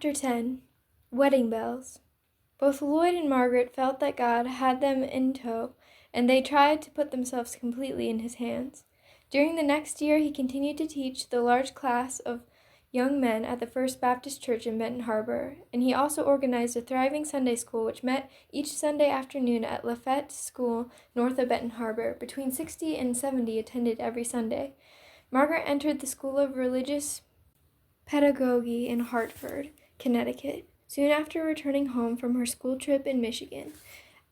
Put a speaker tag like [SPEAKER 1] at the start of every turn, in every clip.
[SPEAKER 1] Chapter 10. Wedding Bells. Both Lloyd and Margaret felt that God had them in tow, and they tried to put themselves completely in his hands. During the next year, he continued to teach the large class of young men at the First Baptist Church in Benton Harbor, and he also organized a thriving Sunday school which met each Sunday afternoon at Lafette School north of Benton Harbor. Between 60 and 70 attended every Sunday. Margaret entered the School of Religious Pedagogy in Hartford, Connecticut, soon after returning home from her school trip in Michigan.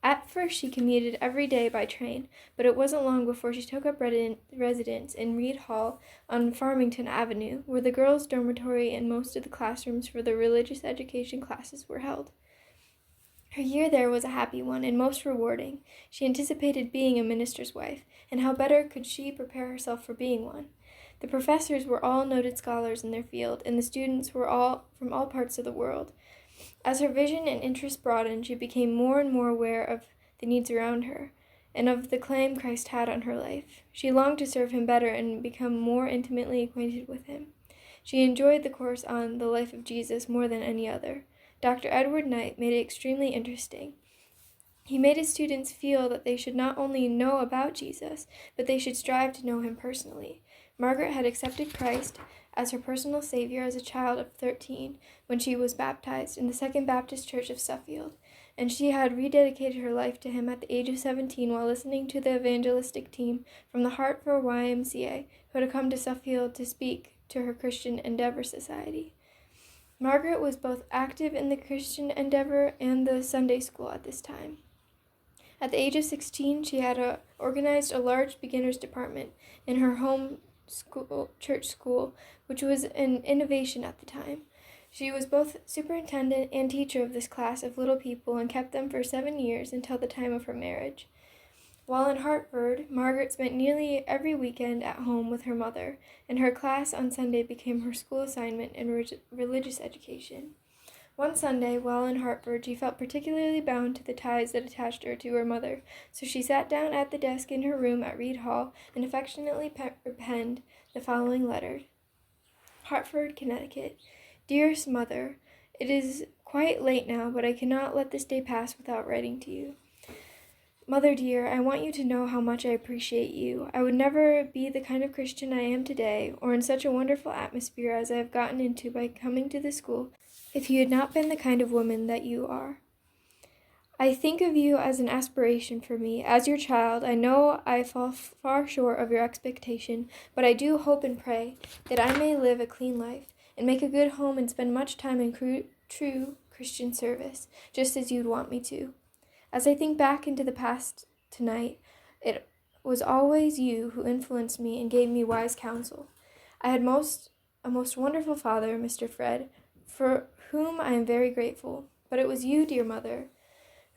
[SPEAKER 1] At first she commuted every day by train, but it wasn't long before she took up residence in Reed Hall on Farmington Avenue, where the girls' dormitory and most of the classrooms for the religious education classes were held. Her year there was a happy one and most rewarding. She anticipated being a minister's wife, and how better could she prepare herself for being one? The professors were all noted scholars in their field, and the students were all from all parts of the world. As her vision and interest broadened, she became more and more aware of the needs around her, and of the claim Christ had on her life. She longed to serve him better and become more intimately acquainted with him. She enjoyed the course on the life of Jesus more than any other. Dr. Edward Knight made it extremely interesting. He made his students feel that they should not only know about Jesus, but they should strive to know him personally. Margaret had accepted Christ as her personal Savior as a child of 13 when she was baptized in the Second Baptist Church of Suffield, and she had rededicated her life to him at the age of 17 while listening to the evangelistic team from the Hartford YMCA who had come to Suffield to speak to her Christian Endeavor Society. Margaret was both active in the Christian Endeavor and the Sunday school at this time. At the age of 16, she had organized a large beginners department in her home church school, which was an innovation at the time. She was both superintendent and teacher of this class of little people and kept them for 7 years until the time of her marriage. While in Hartford, Margaret spent nearly every weekend at home with her mother, and her class on Sunday became her school assignment in religious education. One Sunday, while in Hartford, she felt particularly bound to the ties that attached her to her mother, so she sat down at the desk in her room at Reed Hall and affectionately penned the following letter. Hartford, Connecticut. Dearest Mother, it is quite late now, but I cannot let this day pass without writing to you. Mother dear, I want you to know how much I appreciate you. I would never be the kind of Christian I am today, or in such a wonderful atmosphere as I have gotten into by coming to the school, if you had not been the kind of woman that you are. I think of you as an aspiration for me. As your child, I know I fall far short of your expectation, but I do hope and pray that I may live a clean life, and make a good home and spend much time in true Christian service, just as you'd want me to. As I think back into the past tonight, it was always you who influenced me and gave me wise counsel. I had a most wonderful father, Mr. Fred, for whom I am very grateful, but it was you, dear mother,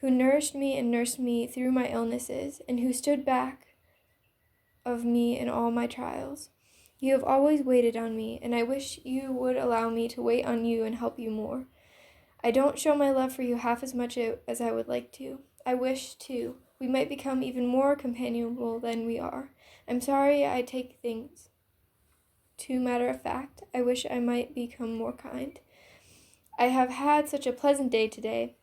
[SPEAKER 1] who nourished me and nursed me through my illnesses, and who stood back of me in all my trials. You have always waited on me, and I wish you would allow me to wait on you and help you more. I don't show my love for you half as much as I would like to. I wish, too, we might become even more companionable than we are. I'm sorry I take things too matter of fact. I wish I might become more kind. I have had such a pleasant day today.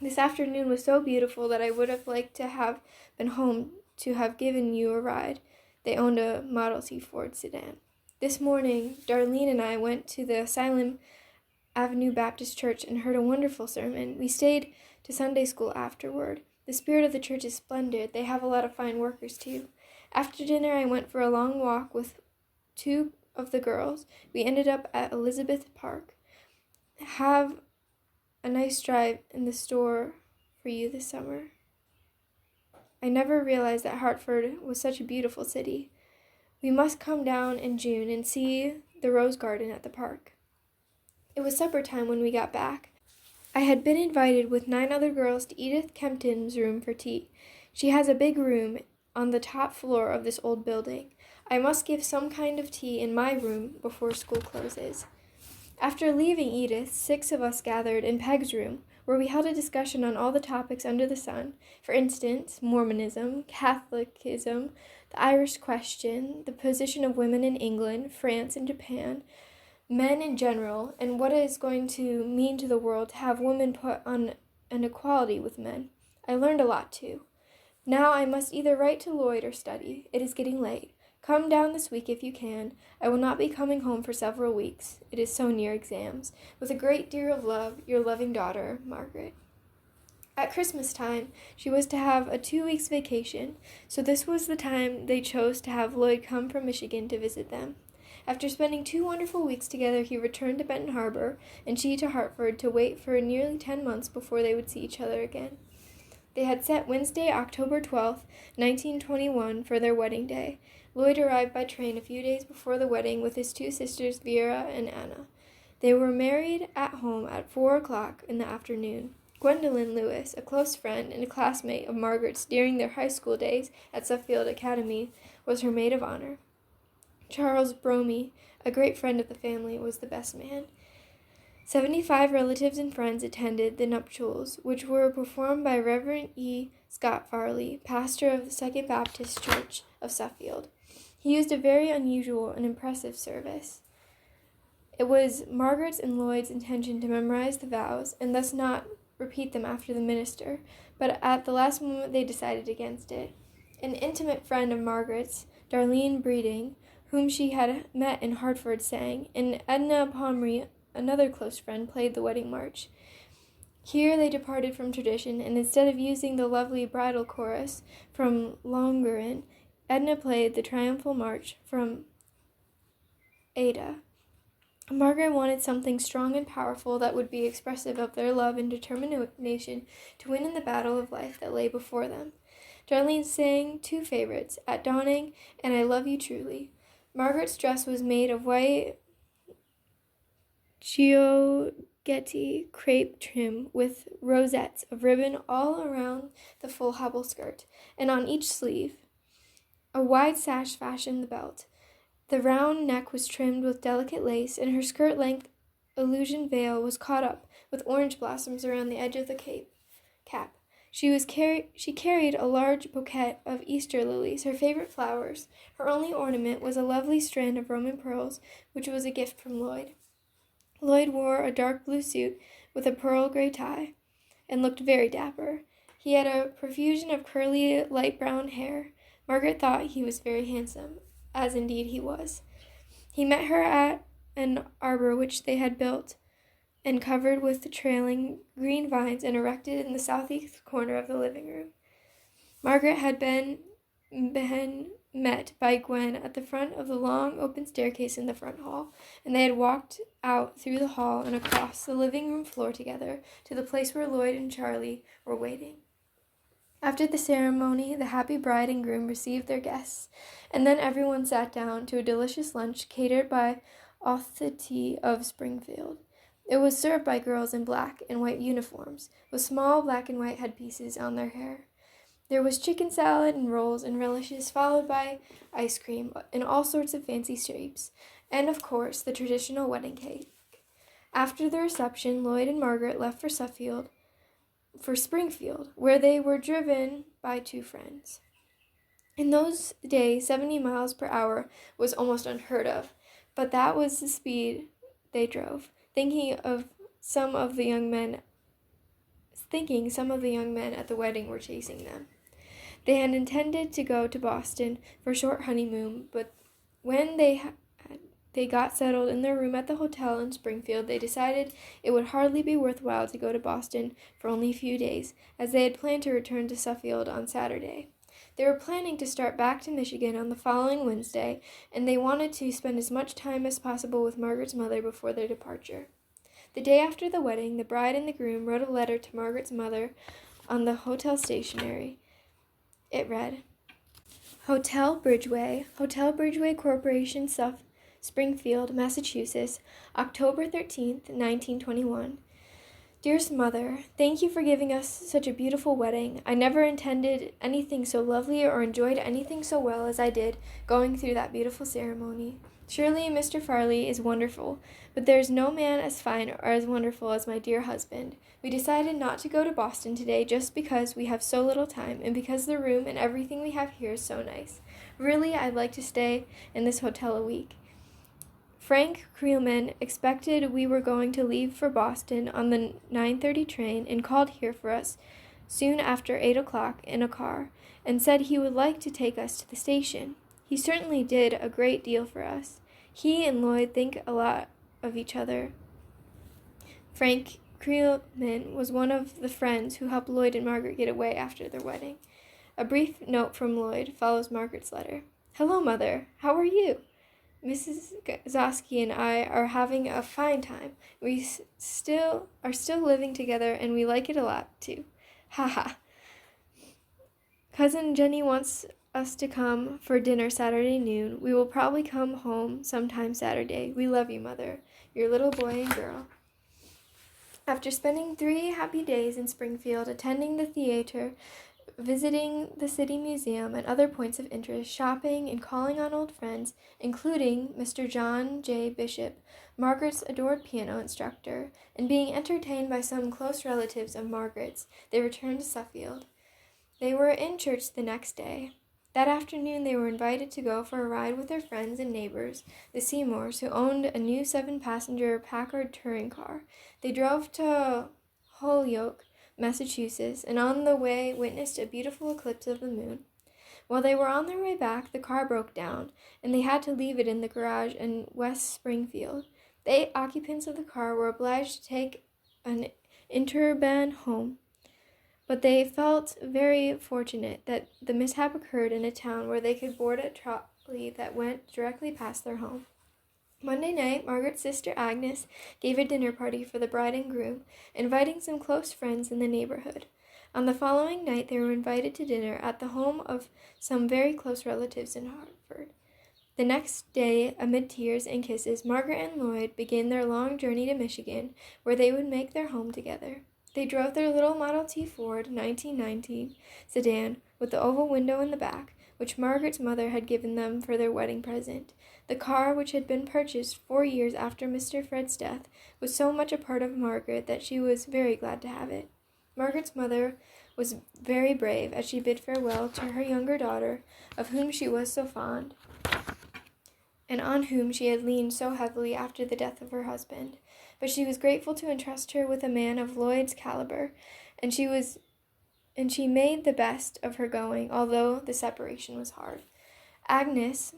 [SPEAKER 1] This afternoon was so beautiful that I would have liked to have been home to have given you a ride. They owned a Model T Ford sedan. This morning, Darlene and I went to the Asylum Avenue Baptist Church and heard a wonderful sermon. We stayed to Sunday school afterward. The spirit of the church is splendid. They have a lot of fine workers, too. After dinner, I went for a long walk with 2 of the girls. We ended up at Elizabeth Park. Have a nice drive in the store for you this summer. I never realized that Hartford was such a beautiful city. We must come down in June and see the rose garden at the park. It was supper time when we got back. I had been invited with 9 other girls to Edith Kempton's room for tea. She has a big room on the top floor of this old building. I must give some kind of tea in my room before school closes. After leaving Edith, 6 of us gathered in Peg's room, where we held a discussion on all the topics under the sun. For instance, Mormonism, Catholicism, the Irish question, the position of women in England, France, and Japan, men in general and what it is going to mean to the world to have women put on an equality with men. I learned a lot too. Now I must either write to Lloyd or study. It is getting late. Come down this week if you can. I will not be coming home for several weeks. It is so near exams. With a great deal of love, your loving daughter, Margaret. At Christmas time, she was to have a 2 weeks vacation, so this was the time they chose to have Lloyd come from Michigan to visit them. After spending 2 wonderful weeks together, he returned to Benton Harbor, and she to Hartford to wait for nearly 10 months before they would see each other again. They had set Wednesday, October 12th, 1921, for their wedding day. Lloyd arrived by train a few days before the wedding with his 2 sisters, Vera and Anna. They were married at home at 4 o'clock in the afternoon. Gwendolyn Lewis, a close friend and a classmate of Margaret's during their high school days at Suffield Academy, was her maid of honor. Charles Bromie, a great friend of the family, was the best man. 75 relatives and friends attended the nuptials, which were performed by Reverend E. Scott Farley, pastor of the Second Baptist Church of Suffield. He used a very unusual and impressive service. It was Margaret's and Lloyd's intention to memorize the vows and thus not repeat them after the minister, but at the last moment they decided against it. An intimate friend of Margaret's, Darlene Breeding, whom she had met in Hartford, sang, and Edna Pomrey, another close friend, played the wedding march. Here they departed from tradition, and instead of using the lovely bridal chorus from Lohengrin, Edna played the triumphal march from Ada. Margaret wanted something strong and powerful that would be expressive of their love and determination to win in the battle of life that lay before them. Darlene sang 2 favorites, At Dawning and I Love You Truly. Margaret's dress was made of white Giorgetti crepe trim with rosettes of ribbon all around the full hobble skirt, and on each sleeve. A wide sash fashioned the belt. The round neck was trimmed with delicate lace, and her skirt-length illusion veil was caught up with orange blossoms around the edge of the cap. She carried a large bouquet of Easter lilies, her favorite flowers. Her only ornament was a lovely strand of Roman pearls, which was a gift from Lloyd. Lloyd wore a dark blue suit with a pearl gray tie, and looked very dapper. He had a profusion of curly, light brown hair. Margaret thought he was very handsome, as indeed he was. He met her at an arbor which they had built and covered with trailing green vines and erected in the southeast corner of the living room. Margaret had been met by Gwen at the front of the long open staircase in the front hall, and they had walked out through the hall and across the living room floor together to the place where Lloyd and Charlie were waiting. After the ceremony, the happy bride and groom received their guests, and then everyone sat down to a delicious lunch catered by Authority of Springfield. It was served by girls in black and white uniforms, with small black and white headpieces on their hair. There was chicken salad and rolls and relishes, followed by ice cream in all sorts of fancy shapes, and, of course, the traditional wedding cake. After the reception, Lloyd and Margaret left for Springfield, where they were driven by 2 friends. In those days, 70 miles per hour was almost unheard of, but that was the speed they drove, thinking some of the young men at the wedding were chasing them. They had intended to go to Boston for a short honeymoon, but when they got settled in their room at the hotel in Springfield, they decided it would hardly be worthwhile to go to Boston for only a few days, as they had planned to return to Suffield on Saturday. They were planning to start back to Michigan on the following Wednesday, and they wanted to spend as much time as possible with Margaret's mother before their departure. The day after the wedding, the bride and the groom wrote a letter to Margaret's mother on the hotel stationery. It read, Hotel Bridgeway Corporation, Springfield, Massachusetts, October 13th, 1921. Dearest Mother, thank you for giving us such a beautiful wedding. I never intended anything so lovely or enjoyed anything so well as I did going through that beautiful ceremony. Surely Mr. Farley is wonderful, but there is no man as fine or as wonderful as my dear husband. We decided not to go to Boston today just because we have so little time and because the room and everything we have here is so nice. Really, I'd like to stay in this hotel a week. Frank Creelman expected we were going to leave for Boston on the 9:30 train and called here for us soon after 8 o'clock in a car and said he would like to take us to the station. He certainly did a great deal for us. He and Lloyd think a lot of each other. Frank Creelman was one of the friends who helped Lloyd and Margaret get away after their wedding. A brief note from Lloyd follows Margaret's letter. Hello, Mother. How are you? Mrs. Zosky and I are having a fine time. We are still living together, and we like it a lot, too. Ha ha. Cousin Jenny wants us to come for dinner Saturday noon. We will probably come home sometime Saturday. We love you, Mother. Your little boy and girl. After spending 3 happy days in Springfield, attending the theater, visiting the city museum and other points of interest, shopping, and calling on old friends, including Mr. John J. Bishop, Margaret's adored piano instructor, and being entertained by some close relatives of Margaret's, they returned to Suffield. They were in church the next day. That afternoon they were invited to go for a ride with their friends and neighbors, the Seymours, who owned a new 7-passenger Packard touring car. They drove to Holyoke, Massachusetts, and on the way witnessed a beautiful eclipse of the moon. While they were on their way back, the car broke down, and they had to leave it in the garage in West Springfield. The 8 occupants of the car were obliged to take an interurban home, but they felt very fortunate that the mishap occurred in a town where they could board a trolley that went directly past their home. Monday night, Margaret's sister Agnes gave a dinner party for the bride and groom, inviting some close friends in the neighborhood. On the following night, they were invited to dinner at the home of some very close relatives in Hartford. The next day, amid tears and kisses, Margaret and Lloyd began their long journey to Michigan, where they would make their home together. They drove their little Model T Ford 1919 sedan with the oval window in the back, which Margaret's mother had given them for their wedding present. The car, which had been purchased 4 years after Mr. Fred's death, was so much a part of Margaret that she was very glad to have it. Margaret's mother was very brave as she bid farewell to her younger daughter, of whom she was so fond, and on whom she had leaned so heavily after the death of her husband. But she was grateful to entrust her with a man of Lloyd's caliber, and she made the best of her going, although the separation was hard. Agnes,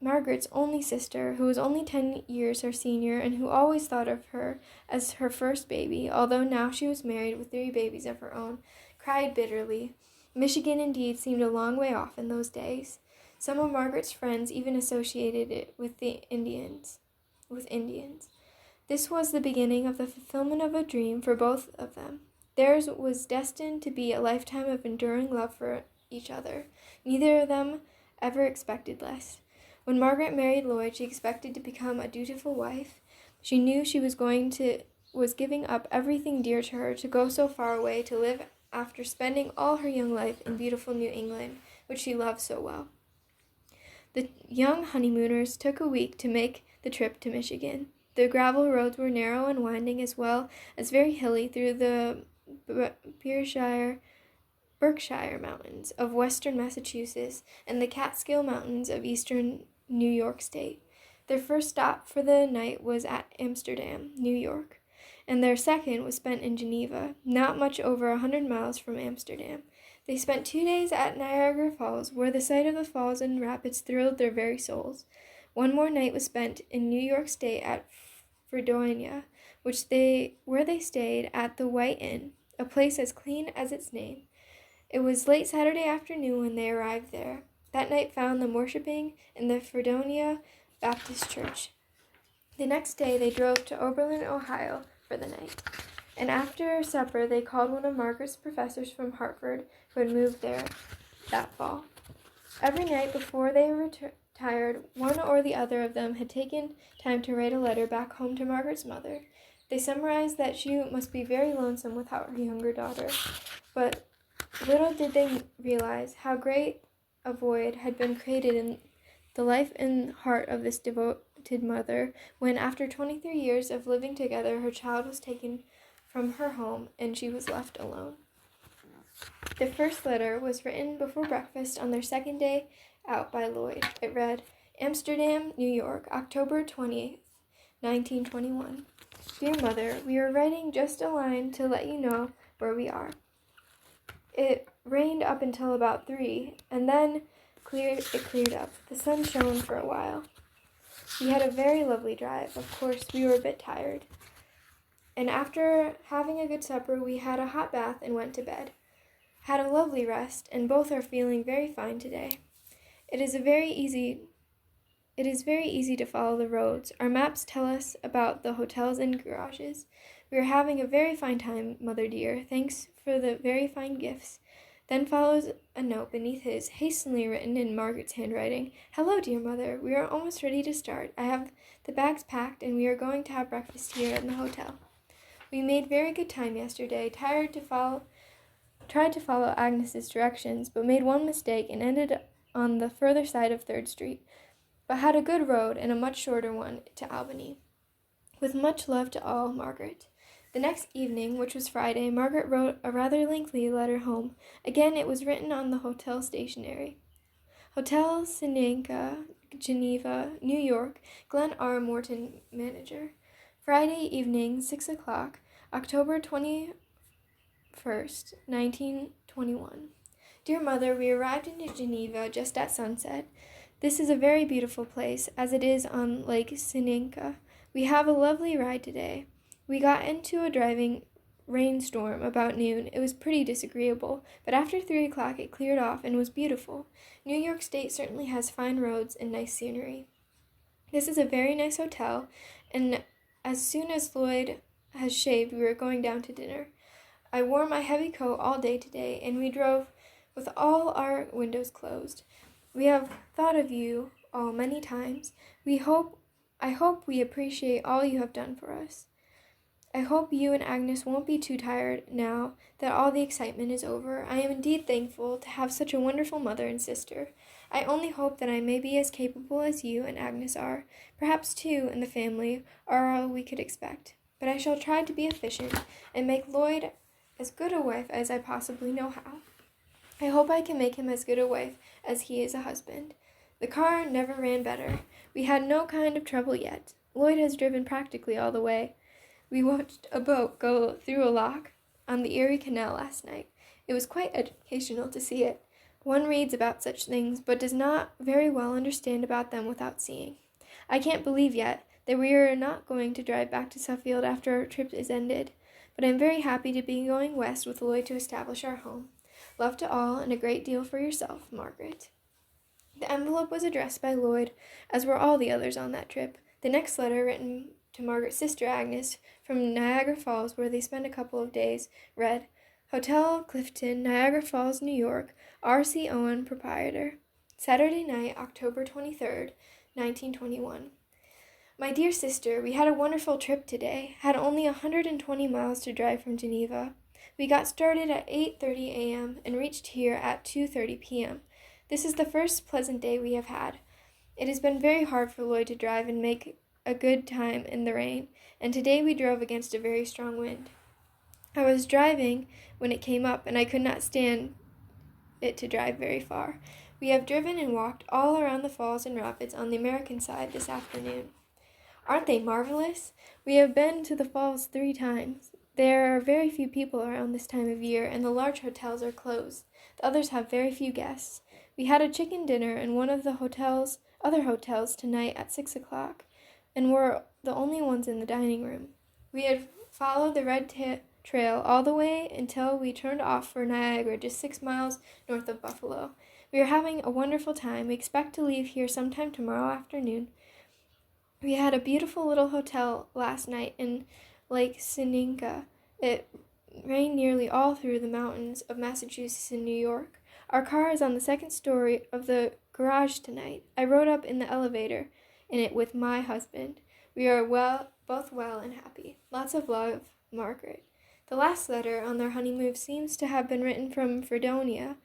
[SPEAKER 1] Margaret's only sister, who was only 10 years her senior and who always thought of her as her first baby, although now she was married with 3 babies of her own, cried bitterly. Michigan indeed seemed a long way off in those days. Some of Margaret's friends even associated it with Indians. This was the beginning of the fulfillment of a dream for both of them. Theirs was destined to be a lifetime of enduring love for each other. Neither of them ever expected less. When Margaret married Lloyd, she expected to become a dutiful wife. She knew she was giving up everything dear to her to go so far away to live after spending all her young life in beautiful New England, which she loved so well. The young honeymooners took a week to make the trip to Michigan. The gravel roads were narrow and winding as well as very hilly through the Berkshire Mountains of western Massachusetts and the Catskill Mountains of eastern New York State. Their first stop for the night was at Amsterdam, New York, and their second was spent in Geneva, not much over 100 miles from Amsterdam. They spent 2 days at Niagara Falls, where the sight of the falls and rapids thrilled their very souls. One more night was spent in New York State at Fredonia, where they stayed at the White Inn, a place as clean as its name. It was late Saturday afternoon when they arrived there. That night found them worshiping in the Fredonia Baptist Church. The next day they drove to Oberlin, Ohio for the night, and after supper they called one of Margaret's professors from Hartford who had moved there that fall. Every night before they retired, one or the other of them had taken time to write a letter back home to Margaret's mother. They summarized that she must be very lonesome without her younger daughter, but little did they realize how great a void had been created in the life and heart of this devoted mother when, after 23 years of living together, her child was taken from her home and she was left alone. The first letter was written before breakfast on their second day out by Lloyd. It read, Amsterdam, New York, October 20th, 1921. Dear Mother, we are writing just a line to let you know where we are. It rained up until about 3, and then it cleared up. The sun shone for a while. We had a very lovely drive. Of course, we were a bit tired. And after having a good supper, we had a hot bath and went to bed. Had a lovely rest, and both are feeling very fine today. It is very easy to follow the roads. Our maps tell us about the hotels and garages. We are having a very fine time, Mother dear. Thanks for the very fine gifts. Then follows a note beneath his, hastily written in Margaret's handwriting. Hello, dear Mother. We are almost ready to start. I have the bags packed, and we are going to have breakfast here in the hotel. We made very good time yesterday. Tried to follow Agnes's directions, but made one mistake and ended on the further side of 3rd Street, but had a good road and a much shorter one to Albany. With much love to all, Margaret. The next evening, which was Friday, Margaret wrote a rather lengthy letter home. Again, it was written on the hotel stationery. Hotel Sinenka, Geneva, New York, Glenn R. Morton, manager. Friday evening, 6 o'clock, October 21st, 1921. Dear Mother, we arrived in Geneva just at sunset. This is a very beautiful place, as it is on Lake Sinenka. We have a lovely ride today. We got into a driving rainstorm about noon. It was pretty disagreeable, but after 3 o'clock it cleared off and was beautiful. New York State certainly has fine roads and nice scenery. This is a very nice hotel, and as soon as Lloyd has shaved, we are going down to dinner. I wore my heavy coat all day today, and we drove with all our windows closed. We have thought of you all many times. I hope we appreciate all you have done for us. I hope you and Agnes won't be too tired now that all the excitement is over. I am indeed thankful to have such a wonderful mother and sister. I only hope that I may be as capable as you and Agnes are. Perhaps 2 in the family are all we could expect. But I shall try to be efficient and make Lloyd as good a wife as I possibly know how. I hope I can make him as good a wife as he is a husband. The car never ran better. We had no kind of trouble yet. Lloyd has driven practically all the way. We watched a boat go through a lock on the Erie Canal last night. It was quite educational to see it. One reads about such things, but does not very well understand about them without seeing. I can't believe yet that we are not going to drive back to Suffield after our trip is ended, but I am very happy to be going west with Lloyd to establish our home. Love to all, and a great deal for yourself, Margaret. The envelope was addressed by Lloyd, as were all the others on that trip. The next letter, written to Margaret's sister Agnes from Niagara Falls, where they spent a couple of days, read, Hotel Clifton, Niagara Falls, New York, R.C. Owen, proprietor. Saturday night, October 23rd, 1921. My dear sister, we had a wonderful trip today. Had only 120 miles to drive from Geneva. We got started at 8:30 a.m. and reached here at 2:30 p.m. This is the first pleasant day we have had. It has been very hard for Lloyd to drive and make a good time in the rain, and today we drove against a very strong wind. I was driving when it came up, and I could not stand it to drive very far. We have driven and walked all around the falls and rapids on the American side this afternoon. Aren't they marvelous? We have been to the falls 3 times. There are very few people around this time of year, and the large hotels are closed. The others have very few guests. We had a chicken dinner in one of the other hotels tonight at 6 o'clock, and were the only ones in the dining room. We had followed the red trail all the way until we turned off for Niagara, just 6 miles north of Buffalo. We are having a wonderful time. We expect to leave here sometime tomorrow afternoon. We had a beautiful little hotel last night in Lake Sinenka. It rained nearly all through the mountains of Massachusetts and New York. Our car is on the 2nd story of the garage tonight. I rode up in the elevator in it with my husband. We are both well and happy. Lots of love, Margaret. The last letter on their honeymoon seems to have been written from Fredonia,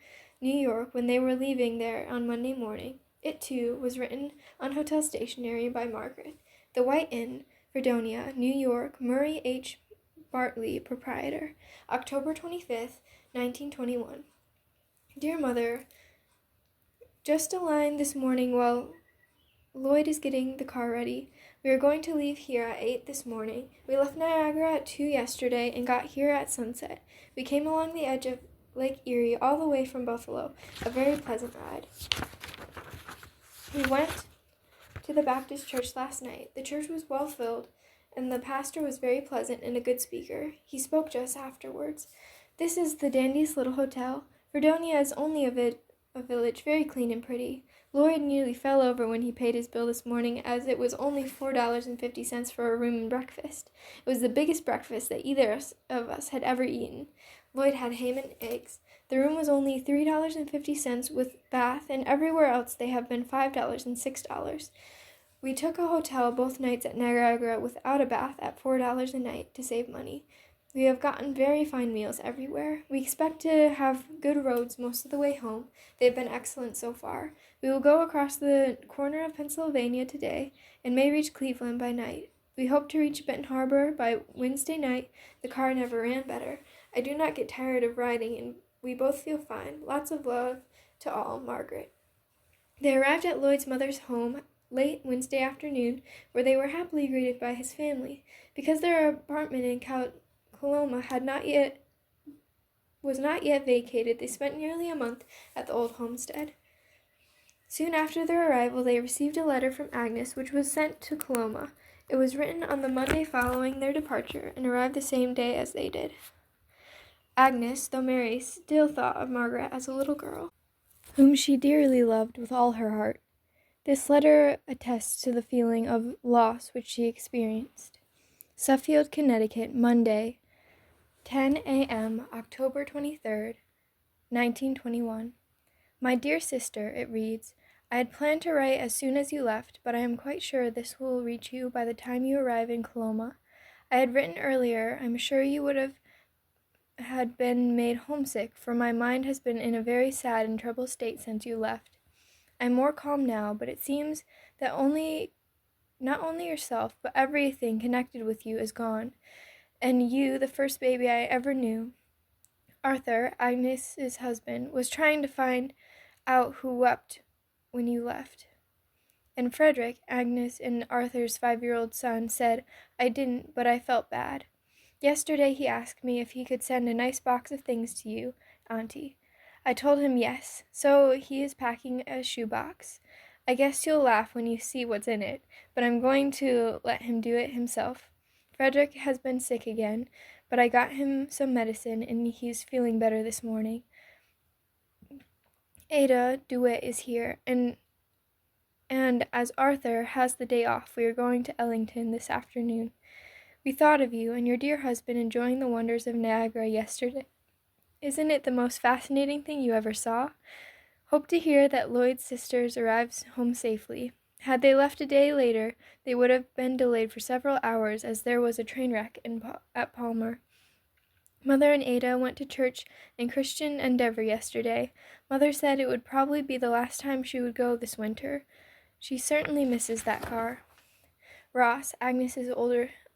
[SPEAKER 1] New York, when they were leaving there on Monday morning. It, too, was written on hotel stationery by Margaret. The White Inn, Fredonia, New York, Murray H. Bartley, proprietor. October 25th, 1921. Dear Mother, just a line this morning while Lloyd is getting the car ready. We are going to leave here at 8 this morning. We left Niagara at 2 yesterday and got here at sunset. We came along the edge of Lake Erie all the way from Buffalo. A very pleasant ride. We went to the Baptist church last night. The church was well filled, and the pastor was very pleasant and a good speaker. He spoke to us afterwards. This is the dandiest little hotel. Fredonia is only a village, very clean and pretty. Lloyd nearly fell over when he paid his bill this morning, as it was only $4.50 for a room and breakfast. It was the biggest breakfast that either of us had ever eaten. Lloyd had ham and eggs. The room was only $3.50 with bath, and everywhere else they have been $5 and $6. We took a hotel both nights at Niagara without a bath at $4 a night to save money. We have gotten very fine meals everywhere. We expect to have good roads most of the way home. They have been excellent so far. We will go across the corner of Pennsylvania today and may reach Cleveland by night. We hope to reach Benton Harbor by Wednesday night. The car never ran better. I do not get tired of riding, and we both feel fine. Lots of love to all, Margaret. They arrived at Lloyd's mother's home late Wednesday afternoon, where they were happily greeted by his family. Because their apartment in Coloma was not yet vacated, they spent nearly a month at the old homestead. Soon after their arrival, they received a letter from Agnes, which was sent to Coloma. It was written on the Monday following their departure, and arrived the same day as they did. Agnes, though Mary, still thought of Margaret as a little girl, whom she dearly loved with all her heart. This letter attests to the feeling of loss which she experienced. Suffield, Connecticut, Monday, 10 a.m., October 23rd, 1921. My dear sister, it reads, I had planned to write as soon as you left, but I am quite sure this will reach you by the time you arrive in Coloma. I had written earlier. I'm sure you would have had been made homesick, for my mind has been in a very sad and troubled state since you left. I am more calm now, but it seems that not only yourself, but everything connected with you is gone, and you, the first baby I ever knew. Arthur, Agnes's husband, was trying to find out who wept when you left. And Frederick, Agnes and Arthur's 5-year-old son, said, I didn't, but I felt bad. Yesterday he asked me if he could send a nice box of things to you, Auntie. I told him yes, so he is packing a shoebox. I guess you'll laugh when you see what's in it, but I'm going to let him do it himself. Frederick has been sick again, but I got him some medicine, and he's feeling better this morning. Ada DeWitt is here, and as Arthur has the day off, we are going to Ellington this afternoon. We thought of you and your dear husband enjoying the wonders of Niagara yesterday. Isn't it the most fascinating thing you ever saw? Hope to hear that Lloyd's sisters arrived home safely. Had they left a day later, they would have been delayed for several hours, as there was a train wreck at Palmer. Mother and Ada went to church in Christian Endeavor yesterday. Mother said it would probably be the last time she would go this winter. She certainly misses that car. Ross, Agnes's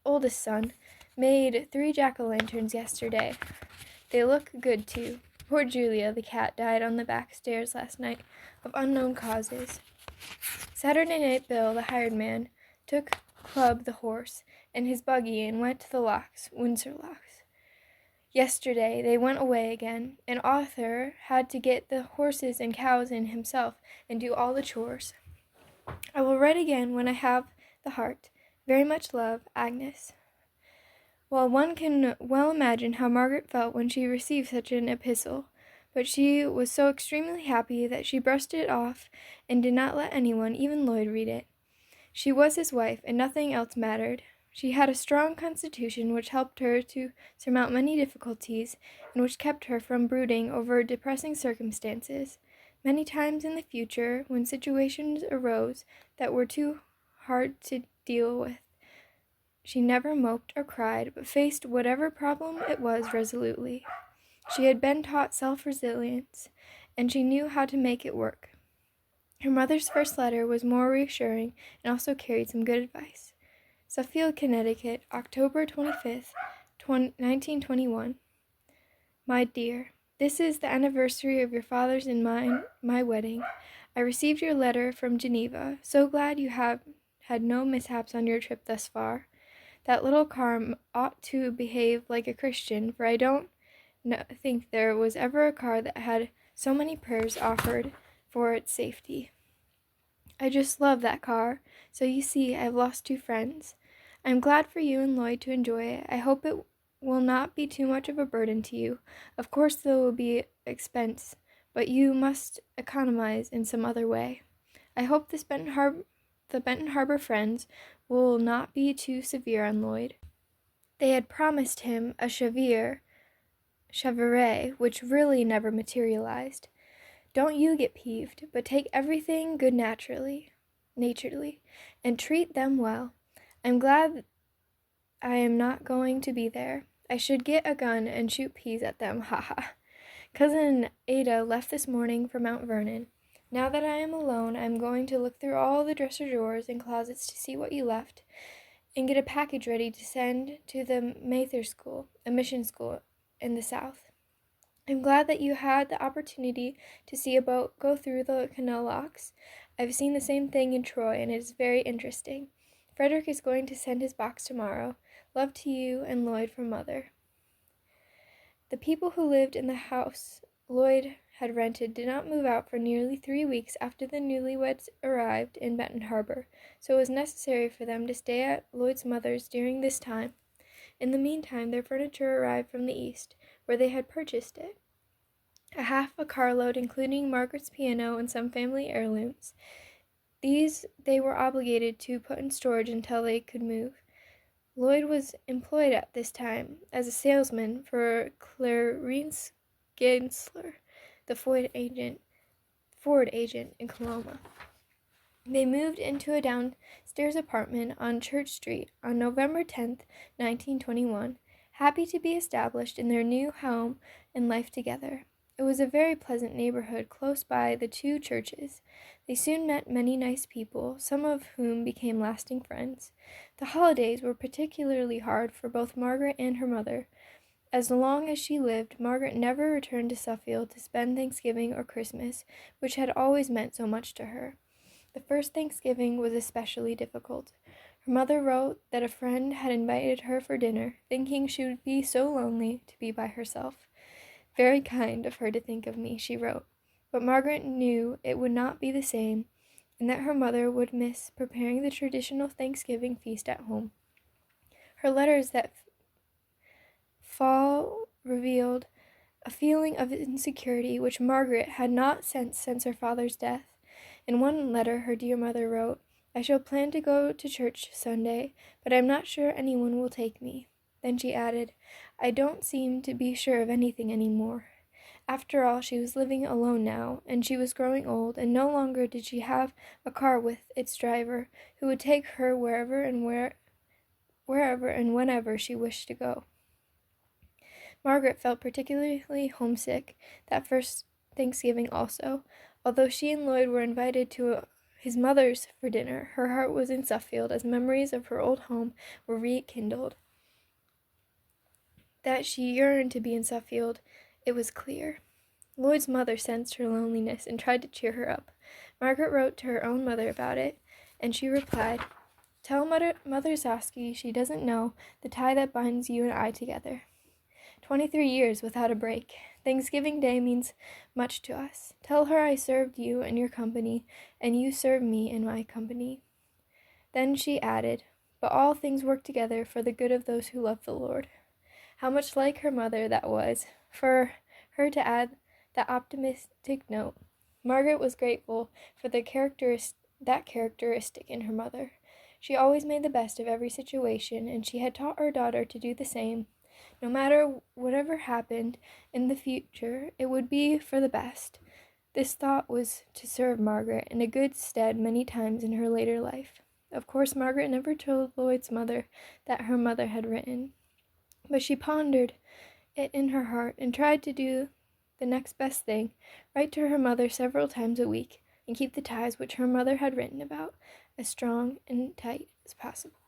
[SPEAKER 1] oldest son, made 3 jack-o'-lanterns yesterday. They look good, too. Poor Julia, the cat, died on the back stairs last night of unknown causes. Saturday night Bill, the hired man, took Club the horse and his buggy and went to the locks, Windsor locks. Yesterday they went away again, and Arthur had to get the horses and cows in himself and do all the chores. I will write again when I have the heart. Very much love, Agnes. Well, one can well imagine how Margaret felt when she received such an epistle, but she was so extremely happy that she brushed it off and did not let anyone, even Lloyd, read it. She was his wife, and nothing else mattered. She had a strong constitution which helped her to surmount many difficulties, and which kept her from brooding over depressing circumstances. Many times in the future, when situations arose that were too hard to deal with, she never moped or cried, but faced whatever problem it was resolutely. She had been taught self-resilience, and she knew how to make it work. Her mother's first letter was more reassuring and also carried some good advice. Suffield, Connecticut, October 25th, 1921. My dear, this is the anniversary of your father's and my wedding. I received your letter from Geneva. So glad you have had no mishaps on your trip thus far. That little car ought to behave like a Christian, for I don't think there was ever a car that had so many prayers offered for its safety. I just love that car. So you see, I've lost 2 friends. I'm glad for you and Lloyd to enjoy it. I hope it will not be too much of a burden to you. Of course there will be expense, but you must economize in some other way. I hope the Benton Harbor friends will not be too severe on Lloyd. They had promised him a Chevrolet, which really never materialized. Don't you get peeved, but take everything good-naturedly, and treat them well. I'm glad I am not going to be there. I should get a gun and shoot peas at them, ha. Cousin Ada left this morning for Mount Vernon. Now that I am alone, I am going to look through all the dresser drawers and closets to see what you left, and get a package ready to send to the Mather School, a mission school in the South. I'm glad that you had the opportunity to see a boat go through the canal locks. I've seen the same thing in Troy, and it is very interesting. Frederick is going to send his box tomorrow. Love to you and Lloyd from Mother. The people who lived in the house Lloyd had rented did not move out for nearly 3 weeks after the newlyweds arrived in Benton Harbor, so it was necessary for them to stay at Lloyd's mother's during this time. In the meantime, their furniture arrived from the East, where they had purchased it. Half a carload, including Margaret's piano and some family heirlooms. These they were obligated to put in storage until they could move. Lloyd was employed at this time as a salesman for Clarence Gensler, the Ford agent in Coloma. They moved into a downstairs apartment on Church Street on November 10th, 1921, happy to be established in their new home and life together. It was a very pleasant neighborhood close by the 2 churches. They soon met many nice people, some of whom became lasting friends. The holidays were particularly hard for both Margaret and her mother. As long as she lived, Margaret never returned to Suffield to spend Thanksgiving or Christmas, which had always meant so much to her. The first Thanksgiving was especially difficult. Her mother wrote that a friend had invited her for dinner, thinking she would be so lonely to be by herself. Very kind of her to think of me, she wrote, but Margaret knew it would not be the same, and that her mother would miss preparing the traditional Thanksgiving feast at home. Her letters that fall revealed a feeling of insecurity which Margaret had not sensed since her father's death. In one letter her dear mother wrote, I shall plan to go to church Sunday, but I am not sure anyone will take me. Then she added, I don't seem to be sure of anything any more. After all, she was living alone now, and she was growing old, and no longer did she have a car with its driver, who would take her wherever and whenever she wished to go. Margaret felt particularly homesick that first Thanksgiving also. Although she and Lloyd were invited to his mother's for dinner, her heart was in Suffield as memories of her old home were rekindled. That she yearned to be in Suffield, it was clear. Lloyd's mother sensed her loneliness and tried to cheer her up. Margaret wrote to her own mother about it, and she replied, Tell Mother Zosky she doesn't know the tie that binds you and I together. 23 years without a break. Thanksgiving Day means much to us. Tell her I served you in your company, and you served me in my company. Then she added, But all things work together for the good of those who love the Lord. How much like her mother that was, for her to add that optimistic note. Margaret was grateful for that characteristic in her mother. She always made the best of every situation, and she had taught her daughter to do the same. No matter whatever happened in the future, it would be for the best. This thought was to serve Margaret in a good stead many times in her later life. Of course, Margaret never told Lloyd's mother that her mother had written, but she pondered it in her heart and tried to do the next best thing, write to her mother several times a week, and keep the ties which her mother had written about as strong and tight as possible.